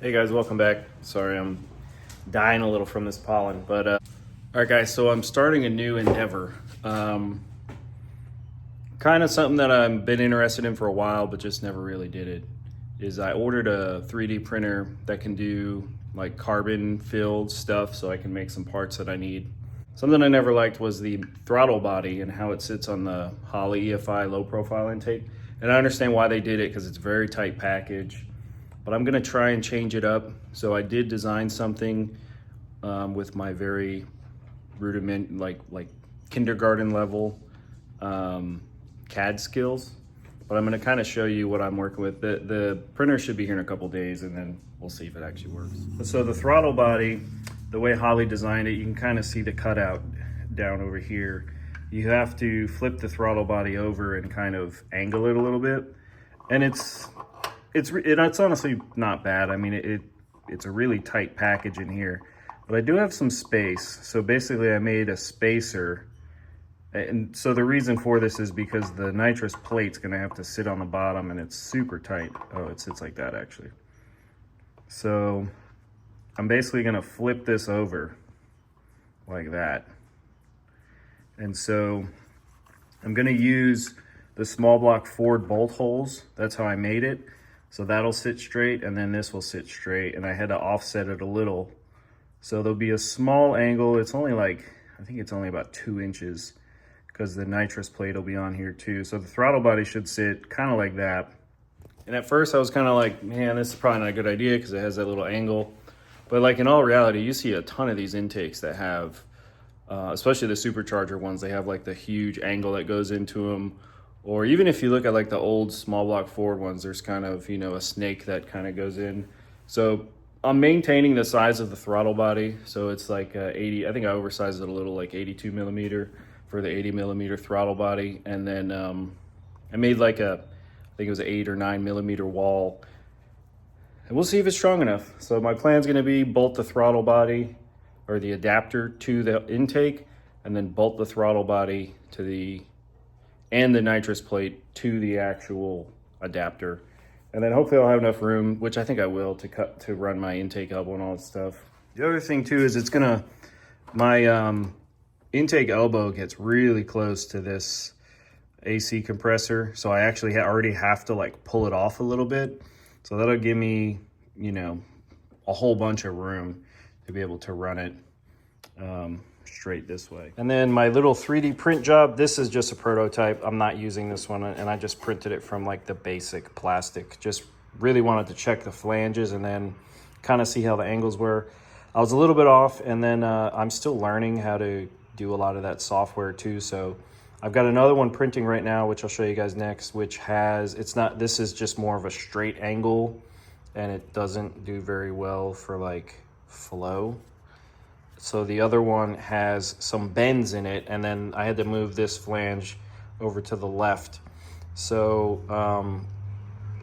Hey guys, welcome back. Sorry, I'm dying a little from this pollen, but all right guys, so I'm starting a new endeavor. Kind of something that I've been interested in for a while, but just never really did it, is I ordered a 3D printer that can do like carbon filled stuff so I can make some parts that I need. Something I never liked was the throttle body and how it sits on the Holley EFI low profile intake. And I understand why they did it because it's a very tight package. But I'm gonna try and change it up. So I did design something with my very rudiment, like kindergarten level CAD skills. But I'm gonna kind of show you what I'm working with. The printer should be here in a couple days and then we'll see if it actually works. So the throttle body, the way Holley designed it, you can kind of see the cutout down over here. You have to flip the throttle body over and kind of angle it a little bit. And it's honestly not bad. I mean, it's a really tight package in here, but I do have some space. So basically I made a spacer. And so the reason for this is because the nitrous plate's gonna have to sit on the bottom and it's super tight. Oh, it sits like that actually. So I'm basically gonna flip this over like that. And so I'm gonna use the small block Ford bolt holes. That's how I made it. So that'll sit straight and then this will sit straight, and I had to offset it a little. So there'll be a small angle. It's only like, I think it's only about 2 inches because the nitrous plate will be on here too. So the throttle body should sit kind of like that. And at first I was kind of like, man, this is probably not a good idea because it has that little angle. But like in all reality, you see a ton of these intakes that have, especially the supercharger ones, they have like the huge angle that goes into them. Or even if you look at like the old small block Ford ones, there's kind of, you know, a snake that kind of goes in. So I'm maintaining the size of the throttle body. So it's like 80, I think I oversized it a little, like 82 millimeter for the 80 millimeter throttle body. And then I made like I think it was an 8 or 9 millimeter wall. And we'll see if it's strong enough. So my plan's gonna be bolt the throttle body or the adapter to the intake, and then bolt the throttle body to the and the nitrous plate to the actual adapter. And then hopefully I'll have enough room, which I think I will, to run my intake elbow and all that stuff. The other thing too is my intake elbow gets really close to this AC compressor. So I actually already have to like pull it off a little bit. So that'll give me, you know, a whole bunch of room to be able to run it straight this way. And then my little 3D print job, this is just a prototype. I'm not using this one, and I just printed it from like the basic plastic. Just really wanted to check the flanges and then kind of see how the angles were. I was a little bit off, and then I'm still learning how to do a lot of that software too. So I've got another one printing right now, which I'll show you guys next, which has, this is just more of a straight angle, and it doesn't do very well for like flow. So the other one has some bends in it, and then I had to move this flange over to the left. So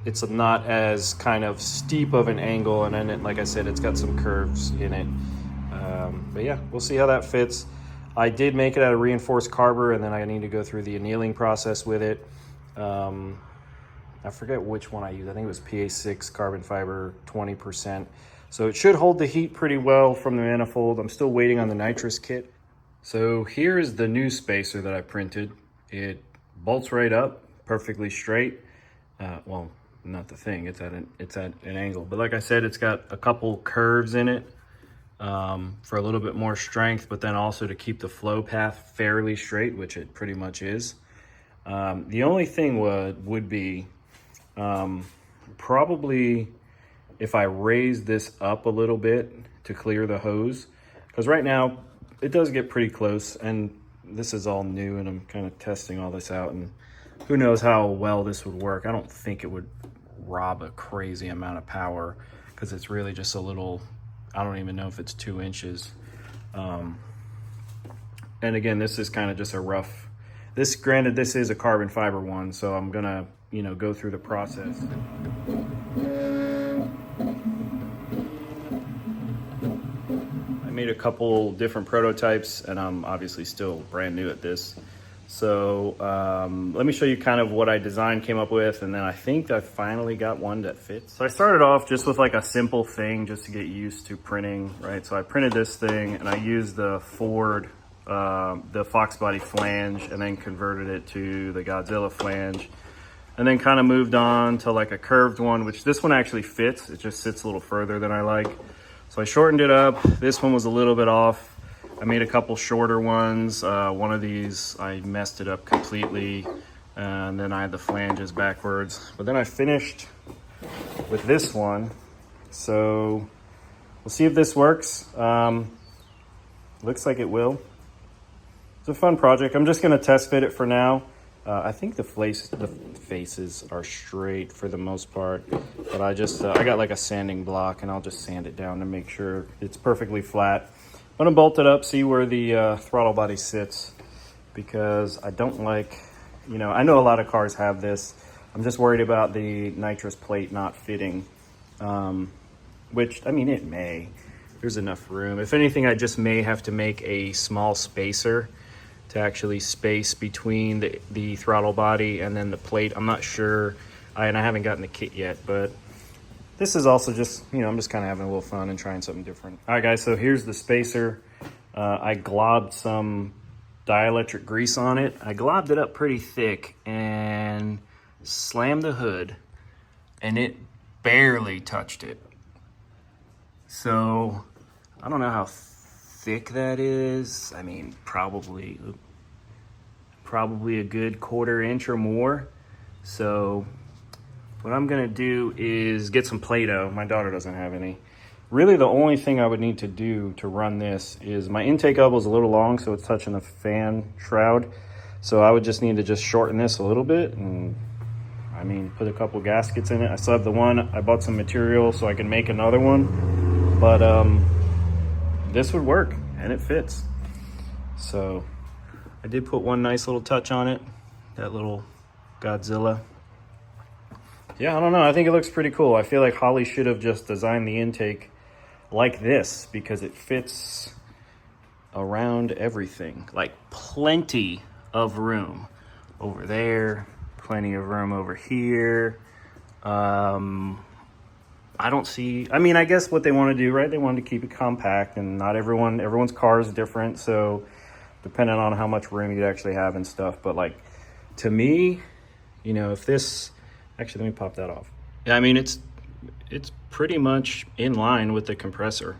it's not as kind of steep of an angle, and then like I said, it's got some curves in it. But yeah, we'll see how that fits. I did make it out of reinforced carbon, and then I need to go through the annealing process with it. I forget which one I used. I think it was PA6 carbon fiber, 20%. So it should hold the heat pretty well from the manifold. I'm still waiting on the nitrous kit. So here is the new spacer that I printed. It bolts right up, perfectly straight. Well, not the thing, it's at an angle. But like I said, it's got a couple curves in it for a little bit more strength, but then also to keep the flow path fairly straight, which it pretty much is. The only thing would be probably if I raise this up a little bit to clear the hose, because right now it does get pretty close, and this is all new and I'm kind of testing all this out, and who knows how well this would work. I don't think it would rob a crazy amount of power because it's really just a little, I don't even know if it's 2 inches. And again, this is kind of just a rough, granted this is a carbon fiber one, so I'm gonna, you know, go through the process. I made a couple different prototypes, and I'm obviously still brand new at this. So let me show you kind of what I designed, came up with, and then I think I finally got one that fits. So I started off just with like a simple thing just to get used to printing, right? So I printed this thing and I used the the Foxbody flange, and then converted it to the Godzilla flange, and then kind of moved on to like a curved one, which this one actually fits. It just sits a little further than I like. So I shortened it up. This one was a little bit off. I made a couple shorter ones. One of these, I messed it up completely, and then I had the flanges backwards. But then I finished with this one. So we'll see if this works. Looks like it will. It's a fun project. I'm just gonna test fit it for now. I think the faces are straight for the most part, but I got like a sanding block, and I'll just sand it down to make sure it's perfectly flat. I'm gonna bolt it up, see where the throttle body sits, because I don't like, I know a lot of cars have this. I'm just worried about the nitrous plate not fitting, which, I mean, it may. There's enough room. If anything, I just may have to make a small spacer to actually space between the throttle body and then the plate. I'm not sure, and I haven't gotten the kit yet, but this is also just, I'm just kind of having a little fun and trying something different. All right, guys, so here's the spacer. I globbed some dielectric grease on it. I globbed it up pretty thick and slammed the hood, and it barely touched it. So I don't know how thick that is. I mean, probably a good 1/4 inch or more. So what I'm gonna do is get some Play-Doh. My daughter doesn't have any. Really, the only thing I would need to do to run this is my intake elbow is a little long, so it's touching the fan shroud. So I would just need to just shorten this a little bit, and I mean, put a couple gaskets in it. I still have the one. I bought some material so I can make another one, but this would work, and it fits. So I did put one nice little touch on it, that little Godzilla. Yeah, I don't know. I think it looks pretty cool. I feel like Holley should have just designed the intake like this, because it fits around everything. Like, plenty of room over there, plenty of room over here. I don't see, I mean, I guess what they want to do, right? They wanted to keep it compact, and not everyone's car is different. So depending on how much room you actually have and stuff. But like, to me, if this, actually, let me pop that off. Yeah, I mean, it's pretty much in line with the compressor.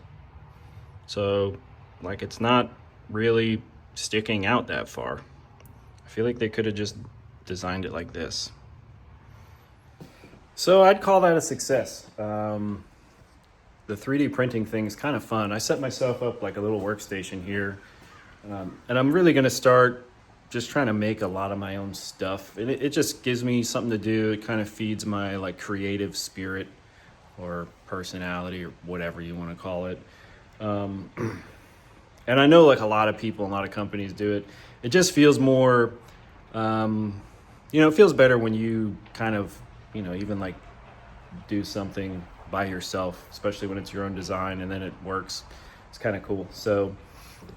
So like, it's not really sticking out that far. I feel like they could have just designed it like this. So I'd call that a success. The 3D printing thing is kind of fun. I set myself up like a little workstation here, and I'm really gonna start just trying to make a lot of my own stuff. And it just gives me something to do. It kind of feeds my like creative spirit or personality, or whatever you want to call it. And I know like a lot of people, a lot of companies do it. It just feels more, it feels better when you kind of, even like do something by yourself, especially when it's your own design and then it works. It's kind of cool. So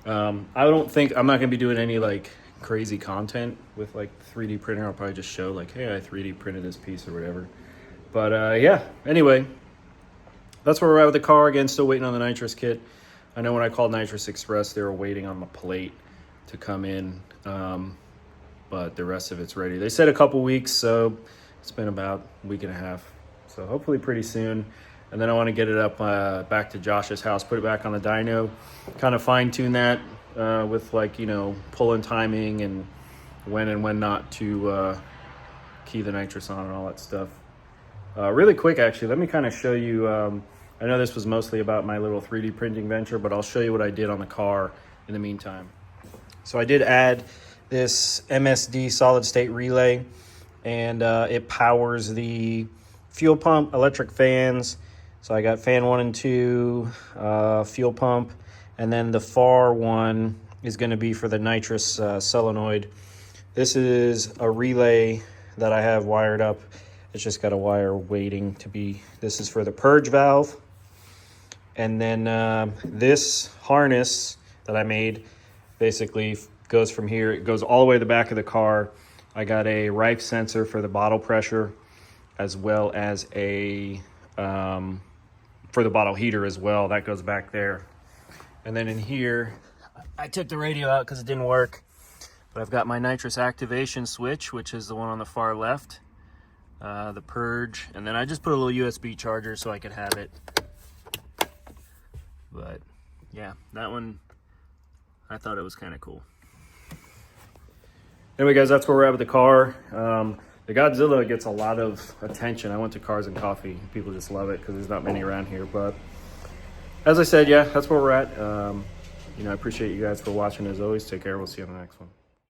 I'm not gonna be doing any like crazy content with like 3D printer. I'll probably just show like, hey, I 3D printed this piece or whatever. But yeah, anyway, that's where we're at with the car. Again, still waiting on the nitrous kit. I know when I called Nitrous Express, they were waiting on the plate to come in, but the rest of it's ready. They said a couple weeks, so it's been about a week and a half. So hopefully pretty soon. And then I want to get it up back to Josh's house, put it back on the dyno, kind of fine tune that with like, pull and timing and when not to key the nitrous on and all that stuff. Really quick, actually, let me kind of show you, I know this was mostly about my little 3D printing venture, but I'll show you what I did on the car in the meantime. So I did add this MSD solid state relay, and it powers the fuel pump, electric fans. So I got fan 1 and 2, fuel pump, and then the far one is going to be for the nitrous solenoid. This is a relay that I have wired up. It's just got a wire waiting to be, this is for the purge valve. And then this harness that I made basically goes from here. It goes all the way to the back of the car. I got a Rife sensor for the bottle pressure, as well as a for the bottle heater as well. That goes back there. And then in here, I took the radio out because it didn't work. But I've got my nitrous activation switch, which is the one on the far left. The purge, and then I just put a little USB charger so I could have it. But yeah, that one, I thought it was kind of cool. Anyway, guys, that's where we're at with the car. The Godzilla gets a lot of attention. I went to Cars and Coffee. People just love it because there's not many around here. But as I said, yeah, that's where we're at. I appreciate you guys for watching as always. Take care. We'll see you on the next one.